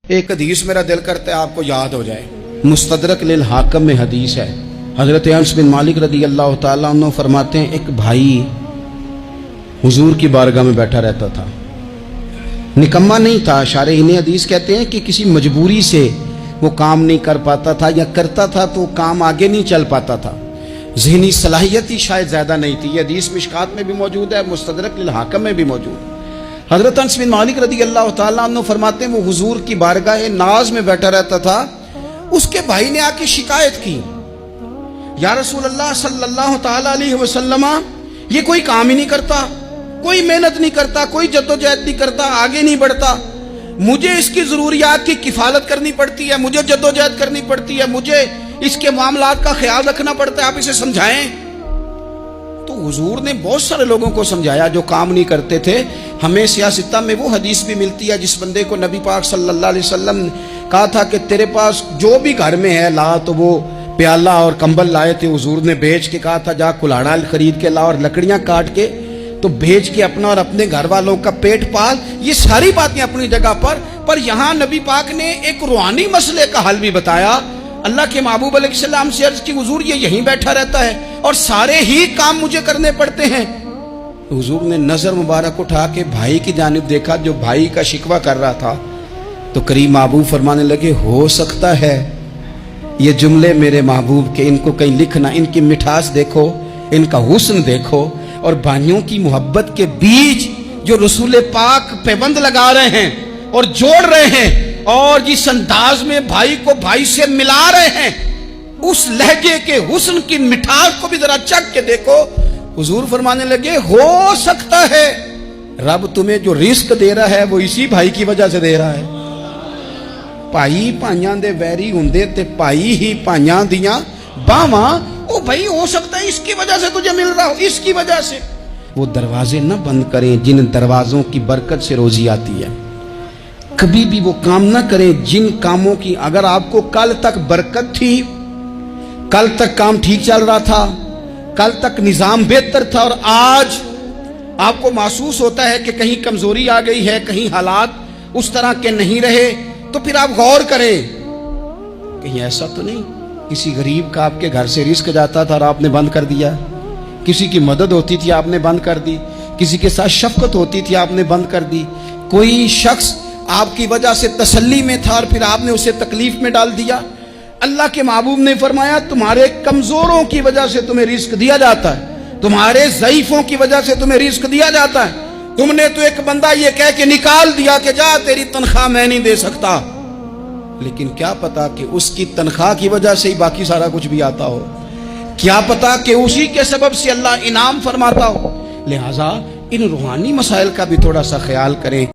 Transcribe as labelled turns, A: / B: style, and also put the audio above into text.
A: ایک حدیث میرا دل کرتا ہے آپ کو یاد ہو جائے، مستدرک للحاکم میں حدیث ہے۔ حضرت انس بن مالک رضی اللہ تعالیٰ عنہ فرماتے ہیں ایک بھائی حضور کی بارگاہ میں بیٹھا رہتا تھا، نکما نہیں تھا، شارحین حدیث کہتے ہیں کہ کسی مجبوری سے وہ کام نہیں کر پاتا تھا، یا کرتا تھا تو کام آگے نہیں چل پاتا تھا، ذہنی صلاحیت ہی شاید زیادہ نہیں تھی۔ یہ حدیث مشکات میں بھی موجود ہے، مستدرک للحاکم میں بھی موجود ہے۔ حضرت انس بن مالک رضی اللہ تعالیٰ عنہ فرماتے ہیں وہ حضور کی بارگاہ ناز میں بیٹھا رہتا تھا، اس کے بھائی نے آ کے شکایت کی، یا رسول اللہ صلی اللہ تعالیٰ علیہ وسلم، یہ کوئی کام ہی نہیں کرتا، کوئی محنت نہیں کرتا، کوئی جدوجہد نہیں کرتا، آگے نہیں بڑھتا، مجھے اس کی ضروریات کی کفالت کرنی پڑتی ہے، مجھے جدوجہد کرنی پڑتی ہے، مجھے اس کے معاملات کا خیال رکھنا پڑتا ہے، آپ اسے سمجھائیں۔ تو حضور نے بہت سارے لوگوں کو سمجھایا جو کام نہیں کرتے تھے۔ ہمیں سیاستہ میں وہ حدیث بھی ملتی ہے جس بندے کو نبی پاک صلی اللہ علیہ وسلم نے کہا تھا کہ تیرے پاس جو بھی گھر میں ہے لا، تو وہ پیالہ اور کمبل لائے تھے، حضور نے بیچ کے کہا تھا جا کلاڑا خرید کے لا اور لکڑیاں کاٹ کے تو بیچ کے اپنا اور اپنے گھر والوں کا پیٹ پال۔ یہ ساری باتیں اپنی جگہ پر یہاں نبی پاک نے ایک روحانی مسئلے کا حل بھی بتایا۔ اللہ کے محبوب علیہ السلام سے عرض کی حضور یہ یہیں بیٹھا رہتا ہے اور سارے ہی کام مجھے کرنے پڑتے ہیں۔ حضور نے نظر مبارک اٹھا کے بھائی کی جانب دیکھا جو بھائی کا شکوہ کر رہا تھا، تو کریم محبوب فرمانے لگے ہو سکتا ہے یہ جملے میرے محبوب کے، ان کو کہیں لکھنا، ان کی مٹھاس دیکھو، ان کا حسن دیکھو، اور بھائیوں کی محبت کے بیج جو رسول پاک پیوند لگا رہے ہیں اور جوڑ رہے ہیں، اور جس انداز میں بھائی کو بھائی سے ملا رہے ہیں، اس لہجے کے حسن کی مٹھاس کو بھی ذرا چکھ کے دیکھو۔ حضور فرمانے لگے ہو سکتا ہے رب تمہیں جو رزق دے رہا ہے وہ اسی بھائی کی وجہ سے دے رہا ہے۔ بھائی پائیاں دے ویری ہوندے تے بھائی ہی پائیاں دیاں باواں، او بھائی ہو سکتا ہے اس کی وجہ سے تجھے مل رہا ہو، اس کی وجہ سے۔ وہ دروازے نہ بند کریں جن دروازوں کی برکت سے روزی آتی ہے، کبھی بھی وہ کام نہ کریں جن کاموں کی اگر آپ کو کل تک برکت تھی، کل تک کام ٹھیک چل رہا تھا، کل تک نظام بہتر تھا، اور آج آپ کو محسوس ہوتا ہے کہ کہیں کمزوری آ گئی ہے، کہیں حالات اس طرح کے نہیں رہے، تو پھر آپ غور کریں کہیں ایسا تو نہیں کسی غریب کا آپ کے گھر سے رزق جاتا تھا اور آپ نے بند کر دیا، کسی کی مدد ہوتی تھی آپ نے بند کر دی، کسی کے ساتھ شفقت ہوتی تھی آپ نے بند کر دی، کوئی شخص آپ کی وجہ سے تسلی میں تھا اور پھر آپ نے اسے تکلیف میں ڈال دیا۔ اللہ کے محبوب نے فرمایا تمہارے کمزوروں کی وجہ سے تمہیں رزق دیا جاتا ہے، تمہارے ضعیفوں کی وجہ سے تمہیں رزق دیا جاتا ہے۔ تم نے تو ایک بندہ یہ کہہ کے نکال دیا کہ جا تیری تنخواہ میں نہیں دے سکتا، لیکن کیا پتا کہ اس کی تنخواہ کی وجہ سے ہی باقی سارا کچھ بھی آتا ہو، کیا پتا کہ اسی کے سبب سے اللہ انعام فرماتا ہو۔ لہٰذا ان روحانی مسائل کا بھی تھوڑا سا خیال کریں۔